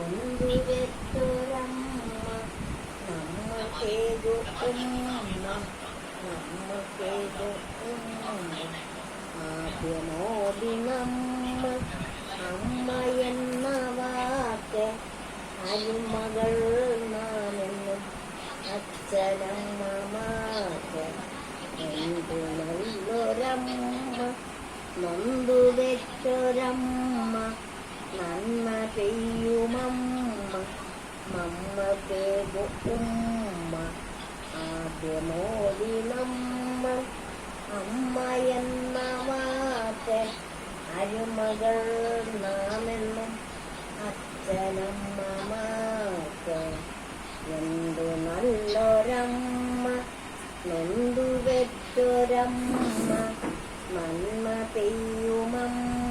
നൊന്തു വെച്ചൊരമ്മ നമ്മക്കേകു ഉമ്മ നമ്മക്കേകു ഉമ്മ ആദ്യമോദി നമ്മ അമ്മ എന്ന വാക്ക് അരുമകൾ നാമെന്നും അച്ഛനമ്മ മാക്ക് എന്തു നല്ലൊരമ്മ നൊന്തു വെച്ചൊരമ്മ നന്മ ചെയ്യുമമ്മ നമ്മക്കേകു ഉമ്മ ആദ്യമോദി നമ്മ അമ്മ എന്ന വാക്ക് അരുമകൾ നാമെന്നും അച്ഛനമ്മ മാക്ക് എന്തു നല്ലൊരമ്മ നൊന്തു വെച്ചൊരമ്മ നന്മ ചെയ്യുമമ്മ